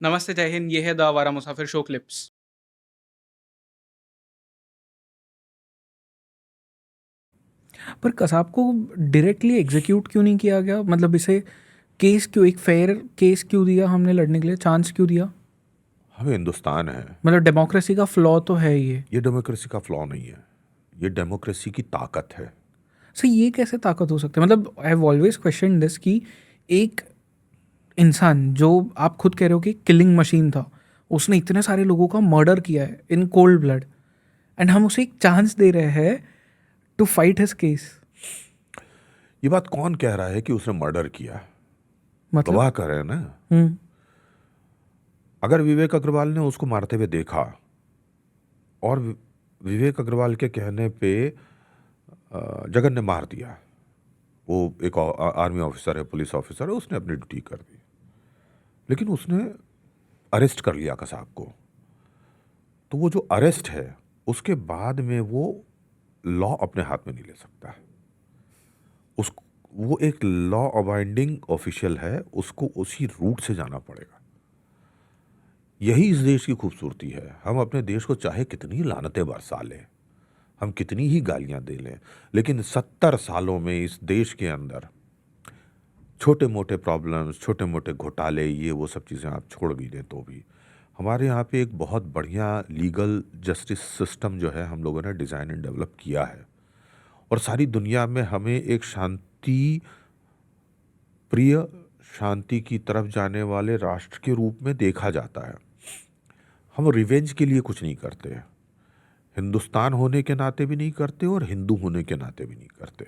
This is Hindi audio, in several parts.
नमस्ते, जय हिंद। ये है द आवारा मुसाफिर शो क्लिप्स। पर कसाब को डायरेक्टली एग्जीक्यूट क्यों नहीं किया गया? मतलब इसे केस क्यों, एक फेयर केस क्यों दिया हमने लड़ने के लिए, चांस क्यों दिया? हम हिंदुस्तान है। मतलब डेमोक्रेसी का फ्लॉ तो है ये डेमोक्रेसी का फ्लॉ नहीं है, ये डेमोक्रेसी की ताकत है। सर ये कैसे ताकत हो सकती है? मतलब I have always question this कि एक इंसान जो आप खुद कह रहे हो कि किलिंग मशीन था, उसने इतने सारे लोगों का मर्डर किया है इन कोल्ड ब्लड, एंड हम उसे एक चांस दे रहे हैं टू फाइट हिज केस। ये बात कौन कह रहा है कि उसने मर्डर किया? मतलब गवाह कर रहे हैं ना। हम्म अगर विवेक अग्रवाल ने उसको मारते हुए देखा और विवेक अग्रवाल के कहने पे जगन ने मार दिया, वो एक आर्मी ऑफिसर है, पुलिस ऑफिसर है, उसने अपनी ड्यूटी कर दी, लेकिन उसने अरेस्ट कर लिया कसाब को, तो वो जो अरेस्ट है उसके बाद में वो लॉ अपने हाथ में नहीं ले सकता। उस वो एक लॉ अबाइडिंग ऑफिशियल है, उसको उसी रूट से जाना पड़ेगा। यही इस देश की खूबसूरती है। हम अपने देश को चाहे कितनी लानतें बरसा लें, हम कितनी ही गालियां दे लें, लेकिन 70 सालों में इस देश के अंदर छोटे मोटे प्रॉब्लम्स, छोटे मोटे घोटाले, ये वो सब चीज़ें आप छोड़ भी दें तो भी हमारे यहाँ पे एक बहुत बढ़िया लीगल जस्टिस सिस्टम जो है हम लोगों ने डिज़ाइन एंड डेवलप किया है, और सारी दुनिया में हमें एक शांति प्रिय, शांति की तरफ जाने वाले राष्ट्र के रूप में देखा जाता है। हम रिवेंज के लिए कुछ नहीं करते, हिंदुस्तान होने के नाते भी नहीं करते और हिंदू होने के नाते भी नहीं करते।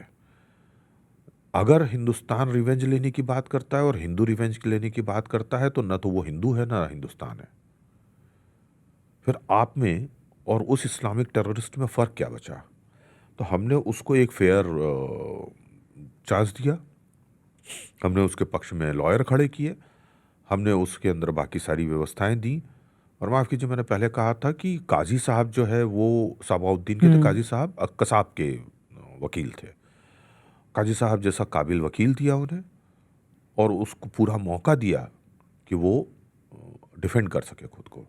अगर हिंदुस्तान रिवेंज लेने की बात करता है और हिंदू रिवेंज लेने की बात करता है तो न तो वो हिंदू है ना हिंदुस्तान है। फिर आप में और उस इस्लामिक टेररिस्ट में फ़र्क क्या बचा? तो हमने उसको एक फेयर चांस दिया, हमने उसके पक्ष में लॉयर खड़े किए, हमने उसके अंदर बाकी सारी व्यवस्थाएं दी। और माफ़ कीजिए, मैंने पहले कहा था कि काजी साहब जो है वो सबाउद्दीन के थे, हम्म काजी साहब कसाब के वकील थे। काजी साहब जैसा काबिल वकील दिया उन्हें और उसको पूरा मौका दिया कि वो डिफेंड कर सके खुद को,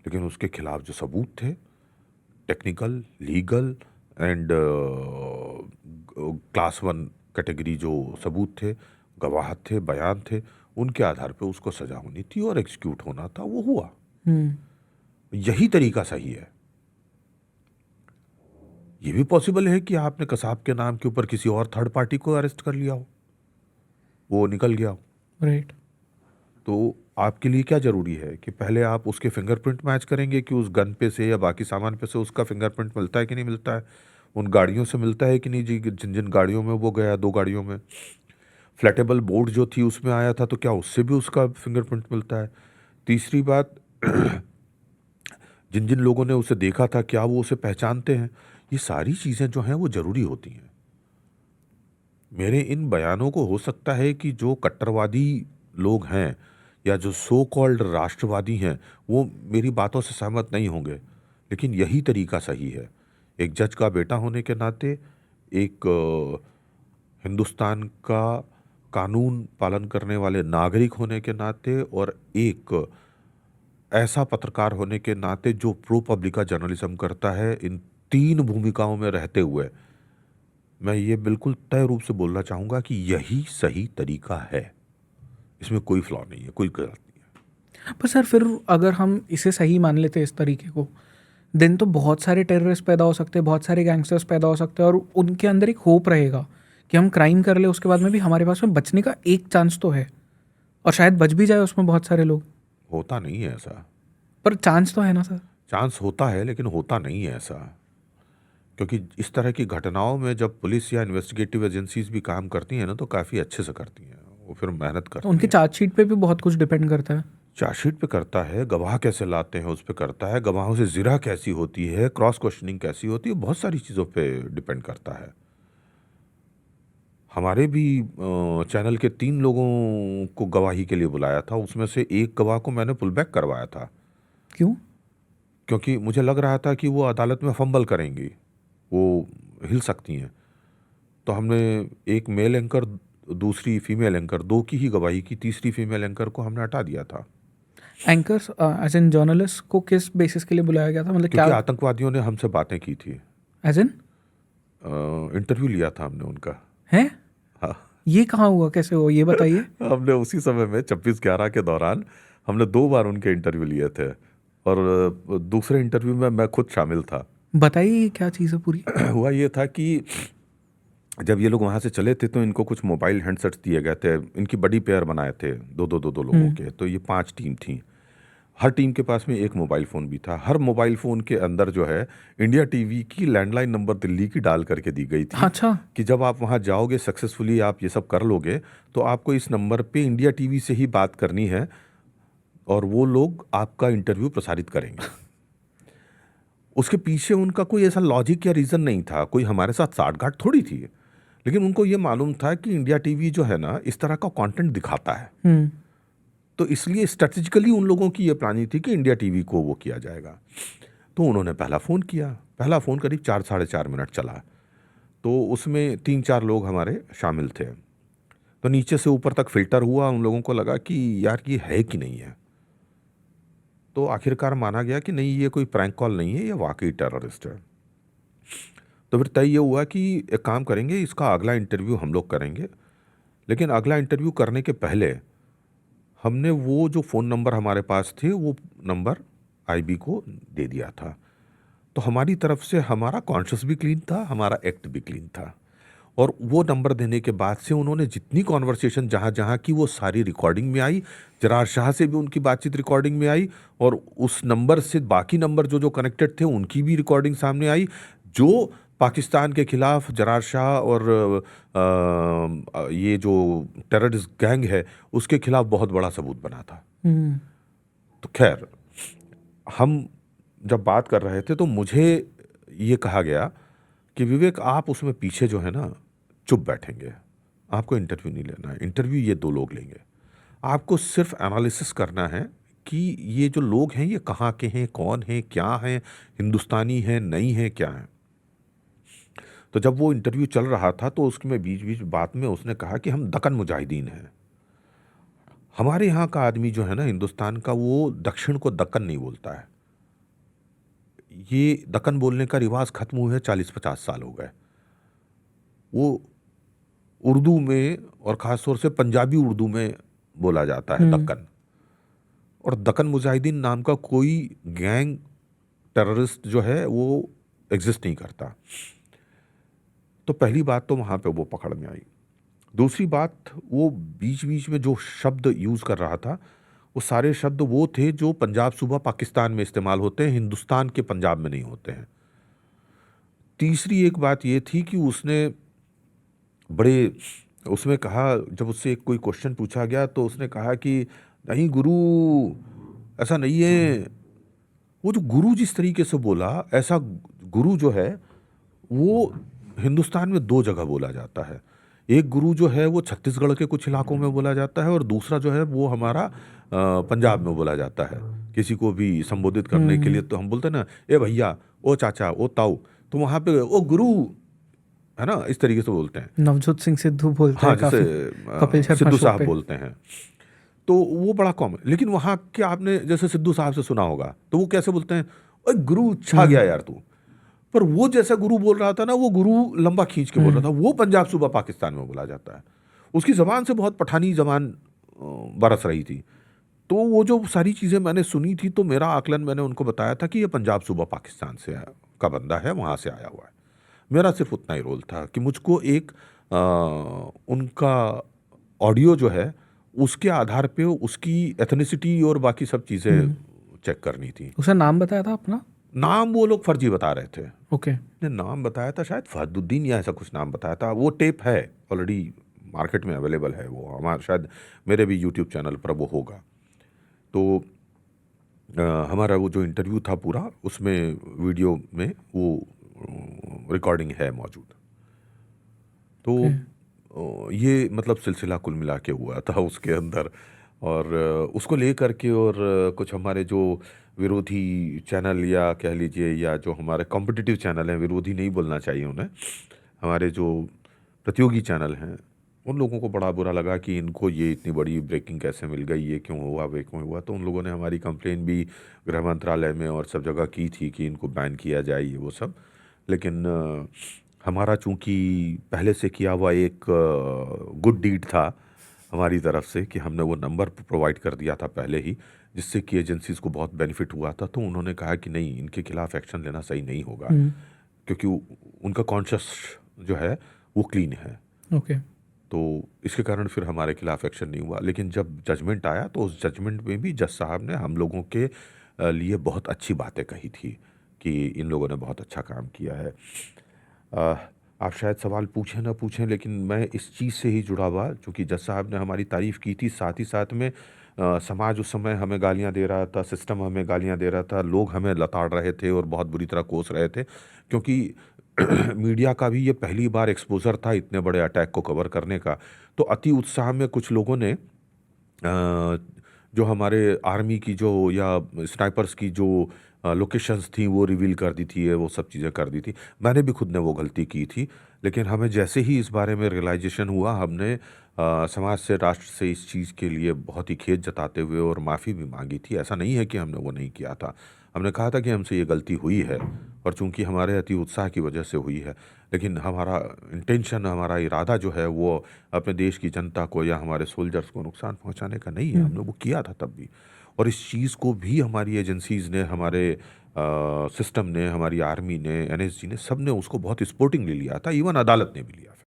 लेकिन उसके खिलाफ जो सबूत थे, technical, legal and class one category जो सबूत थे, गवाह थे, बयान थे, उनके आधार पे उसको सजा होनी थी और एग्जीक्यूट होना था, वो हुआ। हम्म यही तरीका सही है। ये भी पॉसिबल है कि आपने कसाब के नाम के ऊपर किसी और थर्ड पार्टी को अरेस्ट कर लिया हो, वो निकल गया हो, राइट। तो आपके लिए क्या ज़रूरी है कि पहले आप उसके फिंगरप्रिंट मैच करेंगे कि उस गन पे से या बाकी सामान पे से उसका फिंगरप्रिंट मिलता है कि नहीं मिलता है, उन गाड़ियों से मिलता है कि नहीं जी, जिन जिन गाड़ियों में वो गया, 2 गाड़ियों में फ्लैटेबल बोर्ड जो थी उसमें आया था, तो क्या उससे भी उसका फिंगरप्रिंट मिलता है? तीसरी बात, जिन जिन लोगों ने उसे देखा था क्या वो उसे पहचानते हैं? ये सारी चीज़ें जो हैं वो ज़रूरी होती हैं। मेरे इन बयानों को हो सकता है कि जो कट्टरवादी लोग हैं या जो सो कॉल्ड राष्ट्रवादी हैं वो मेरी बातों से सहमत नहीं होंगे, लेकिन यही तरीका सही है। एक जज का बेटा होने के नाते, एक हिंदुस्तान का कानून पालन करने वाले नागरिक होने के नाते और एक ऐसा पत्रकार होने के नाते जो प्रो पब्लिका जर्नलिज्म करता है, इन 3 भूमिकाओं में रहते हुए मैं ये बिल्कुल तय रूप से बोलना चाहूँगा कि यही सही तरीका है। इसमें कोई फ्लॉ नहीं है, कोई गलत नहीं है। पर सर फिर अगर हम इसे सही मान लेते हैं इस तरीके को, देन तो बहुत सारे टेररिस्ट पैदा हो सकते हैं, बहुत सारे गैंगस्टर्स पैदा हो सकते हैं, और उनके अंदर एक होप रहेगा कि हम क्राइम कर ले, उसके बाद में भी हमारे पास में बचने का एक चांस तो है, और शायद बच भी जाए उसमें बहुत सारे लोग। होता नहीं है ऐसा। पर चांस तो है ना सर? चांस होता है लेकिन होता नहीं है ऐसा, क्योंकि इस तरह की घटनाओं में जब पुलिस या इन्वेस्टिगेटिव एजेंसीज भी काम करती हैं ना तो काफ़ी अच्छे से करती हैं, वो फिर मेहनत तो करती उनके हैं। चार्जशीट पे भी बहुत कुछ डिपेंड करता है। चार्जशीट पे करता है, गवाह कैसे लाते हैं उस पे करता है, गवाहों से ज़िरा कैसी होती है, क्रॉस क्वेश्चनिंग कैसी होती है, बहुत सारी चीज़ों पे डिपेंड करता है। हमारे भी चैनल के 3 लोगों को गवाही के लिए बुलाया था, उसमें से एक गवाह को मैंने पुल बैक करवाया था, क्यों? क्योंकि मुझे लग रहा था कि वो अदालत में फंबल करेंगी, वो हिल सकती हैं। तो हमने एक मेल एंकर, दूसरी फीमेल एंकर, 2 की ही गवाही की, तीसरी फीमेल एंकर को हमने हटा दिया था। एंकर्स एज इन जर्नलिस्ट को किस बेसिस के लिए बुलाया गया था, मतलब क्योंकि क्या आतंकवादियों ने हमसे बातें की थी, एज इन इंटरव्यू लिया था हमने उनका। है? हाँ, ये कहाँ हुआ, कैसे हुआ, ये बताइए। हमने उसी समय में 26/11 के दौरान हमने 2 बार उनके इंटरव्यू लिए थे, और दूसरे इंटरव्यू में मैं खुद शामिल था। बताइए ये क्या चीज़ है पूरी। हुआ ये था कि जब ये लोग वहाँ से चले थे तो इनको कुछ मोबाइल हैंडसेट्स दिए गए थे, इनकी बड़ी पेयर बनाए थे दो लोगों के, तो ये 5 टीम थी। हर टीम के पास में एक मोबाइल फ़ोन भी था। हर मोबाइल फ़ोन के अंदर जो है इंडिया टीवी की लैंडलाइन नंबर दिल्ली की डाल करके दी गई थी अच्छा। कि जब आप वहाँ जाओगे, सक्सेसफुली आप ये सब कर लोगे, तो आपको इस नंबर पे इंडिया टीवी से ही बात करनी है और वो लोग आपका इंटरव्यू प्रसारित करेंगे। उसके पीछे उनका कोई ऐसा लॉजिक या रीज़न नहीं था, कोई हमारे साथ साठगांठ थोड़ी थी, लेकिन उनको ये मालूम था कि इंडिया टीवी जो है ना इस तरह का कंटेंट दिखाता है, हम्म। तो इसलिए स्ट्रेटेजिकली उन लोगों की ये प्लानिंग थी कि इंडिया टीवी को वो किया जाएगा। तो उन्होंने पहला फ़ोन किया। पहला फ़ोन करीब 4 साढ़े 4 मिनट चला, तो उसमें 3-4 लोग हमारे शामिल थे। तो नीचे से ऊपर तक फ़िल्टर हुआ, उन लोगों को लगा कि यार ये है कि नहीं है। तो आखिरकार माना गया कि नहीं, ये कोई प्रैंक कॉल नहीं है, ये वाकई टेररिस्ट है। तो फिर तय ये हुआ कि एक काम करेंगे, इसका अगला इंटरव्यू हम लोग करेंगे, लेकिन अगला इंटरव्यू करने के पहले हमने वो जो फ़ोन नंबर हमारे पास थे वो नंबर आईबी को दे दिया था। तो हमारी तरफ से हमारा कॉन्शियस भी क्लीन था, हमारा एक्ट भी क्लीन था। और वो नंबर देने के बाद से उन्होंने जितनी कॉन्वर्सेशन जहाँ जहाँ की वो सारी रिकॉर्डिंग में आई। जरार शाह से भी उनकी बातचीत रिकॉर्डिंग में आई, और उस नंबर से बाकी नंबर जो जो कनेक्टेड थे उनकी भी रिकॉर्डिंग सामने आई, जो पाकिस्तान के खिलाफ जरार शाह और ये जो टेररिस्ट गैंग है उसके खिलाफ बहुत बड़ा सबूत बना था। हम्म। तो खैर, हम जब बात कर रहे थे तो मुझे ये कहा गया कि विवेक आप उसमें पीछे जो है ना चुप बैठेंगे, आपको इंटरव्यू नहीं लेना है, इंटरव्यू ये 2 लोग लेंगे। आपको सिर्फ एनालिसिस करना है कि ये जो लोग हैं ये कहाँ के हैं, कौन हैं, क्या हैं, हिंदुस्तानी हैं, नहीं हैं, क्या हैं। तो जब वो इंटरव्यू चल रहा था तो उसमें बीच बीच बात में उसने कहा कि हम दक्कन मुजाहिदीन हैं। हमारे यहाँ का आदमी जो है ना हिंदुस्तान का, वो दक्षिण को दक्कन नहीं बोलता है। ये दक्कन बोलने का रिवाज खत्म हुए 40-50 साल हो गए। वो उर्दू में और ख़ास तौर से पंजाबी उर्दू में बोला जाता है दक्कन। और दक्कन मुजाहिदीन नाम का कोई गैंग टेररिस्ट जो है वो एग्जिस्ट नहीं करता। तो पहली बात तो वहाँ पे वो पकड़ में आई। दूसरी बात, वो बीच बीच में जो शब्द यूज़ कर रहा था वो सारे शब्द वो थे जो पंजाब सूबा पाकिस्तान में इस्तेमाल होते हैं, हिंदुस्तान के पंजाब में नहीं होते हैं। तीसरी एक बात ये थी कि उसने उसमें कहा, जब उससे कोई क्वेश्चन पूछा गया तो उसने कहा कि नहीं गुरु, ऐसा नहीं है। वो जो गुरु जिस तरीके से बोला, ऐसा गुरु जो है वो हिंदुस्तान में 2 जगह बोला जाता है। एक गुरु जो है वो छत्तीसगढ़ के कुछ इलाकों में बोला जाता है, और दूसरा जो है वो हमारा पंजाब में बोला जाता है। किसी को भी संबोधित करने के लिए तो हम बोलते हैं ना, ए भैया, ओ चाचा, ओ ताऊ, तो वहाँ पे ओ गुरु, है ना, इस तरीके से बोलते हैं। नवजोत सिंह सिद्धू बोलते हाँ, हैं काफी, जैसे कपिल शर्मा सिद्धू शो साहब पे। बोलते हैं, तो वो बड़ा कॉमन। लेकिन वहाँ के आपने जैसे सिद्धू साहब से सुना होगा तो वो कैसे बोलते हैं, ओए गुरु छा गया यार तू। पर वो जैसा गुरु बोल रहा था ना, वो गुरु लंबा खींच के बोल रहा था, वो पंजाब सूबा पाकिस्तान में बोला जाता है। उसकी ज़बान से बहुत पठानी ज़बान बरस रही थी। तो वो जो सारी चीज़ें मैंने सुनी थी, तो मेरा आकलन मैंने उनको बताया था कि ये पंजाब सूबा पाकिस्तान से का बंदा है, वहाँ से आया हुआ है। मेरा सिर्फ उतना ही रोल था कि मुझको एक उनका ऑडियो जो है उसके आधार पे उसकी एथनिसिटी और बाकी सब चीज़ें चेक करनी थी। उसने नाम बताया था अपना? नाम वो लोग फर्जी बता रहे थे। ओके। ने नाम बताया था शायद फहदुद्दीन या ऐसा कुछ नाम बताया था। वो टेप है ऑलरेडी मार्केट में अवेलेबल है, वो हमारा शायद मेरे भी यूट्यूब चैनल पर वो होगा। तो हमारा वो जो इंटरव्यू था पूरा, उसमें वीडियो में वो रिकॉर्डिंग है मौजूद। तो ये मतलब सिलसिला कुल मिला के हुआ था उसके अंदर। और उसको ले करके और कुछ हमारे जो विरोधी चैनल या कह लीजिए, या जो हमारे कॉम्पिटिटिव चैनल हैं, विरोधी नहीं बोलना चाहिए उन्हें, हमारे जो प्रतियोगी चैनल हैं उन लोगों को बड़ा बुरा लगा कि इनको ये इतनी बड़ी ब्रेकिंग कैसे मिल गई, ये क्यों हुआ, वे क्यों हुआ। तो उन लोगों ने हमारी कंप्लेन भी गृह मंत्रालय में और सब जगह की थी कि इनको बैन किया जाए, ये वो सब। लेकिन हमारा चूँकि पहले से किया हुआ एक गुड डीड था हमारी तरफ से कि हमने वो नंबर प्रोवाइड कर दिया था पहले ही, जिससे कि एजेंसीज़ को बहुत बेनिफिट हुआ था। तो उन्होंने कहा कि नहीं, इनके खिलाफ एक्शन लेना सही नहीं होगा, क्योंकि उनका कॉन्शियस जो है वो क्लीन है। ओके। तो इसके कारण फिर हमारे खिलाफ एक्शन नहीं हुआ। लेकिन जब जजमेंट आया तो उस जजमेंट में भी जज साहब ने हम लोगों के लिए बहुत अच्छी बातें कही थी कि इन लोगों ने बहुत अच्छा काम किया है। आप शायद सवाल पूछें ना पूछें, लेकिन मैं इस चीज़ से ही जुड़ा हुआ, चूँकि जज साहब ने हमारी तारीफ़ की थी, साथ ही साथ में समाज उस समय हमें गालियाँ दे रहा था, सिस्टम हमें गालियाँ दे रहा था, लोग हमें लताड़ रहे थे और बहुत बुरी तरह कोस रहे थे, क्योंकि मीडिया का भी ये पहली बार एक्सपोज़र था इतने बड़े अटैक को कवर करने का। तो अति उत्साह में कुछ लोगों ने जो हमारे आर्मी की जो या स्नाइपर्स की जो लोकेशंस थी वो रिवील कर दी थी, वो सब चीज़ें कर दी थी। मैंने भी खुद ने वो गलती की थी, लेकिन हमें जैसे ही इस बारे में रियलाइजेशन हुआ, हमने समाज से, राष्ट्र से इस चीज़ के लिए बहुत ही खेद जताते हुए और माफ़ी भी मांगी थी। ऐसा नहीं है कि हमने वो नहीं किया था, हमने कहा था कि हमसे ये गलती हुई है और चूँकि हमारे अति उत्साह की वजह से हुई है। लेकिन हमारा इंटेंशन, हमारा इरादा जो है वो अपने देश की जनता को या हमारे सोल्जर्स को नुकसान पहुंचाने का नहीं है। हमने वो किया था तब भी, और इस चीज़ को भी हमारी एजेंसीज़ ने, हमारे सिस्टम ने, हमारी आर्मी ने, एनएसजी ने, सब ने उसको बहुत स्पोर्टिंगली लिया था, इवन अदालत ने भी लिया फिर।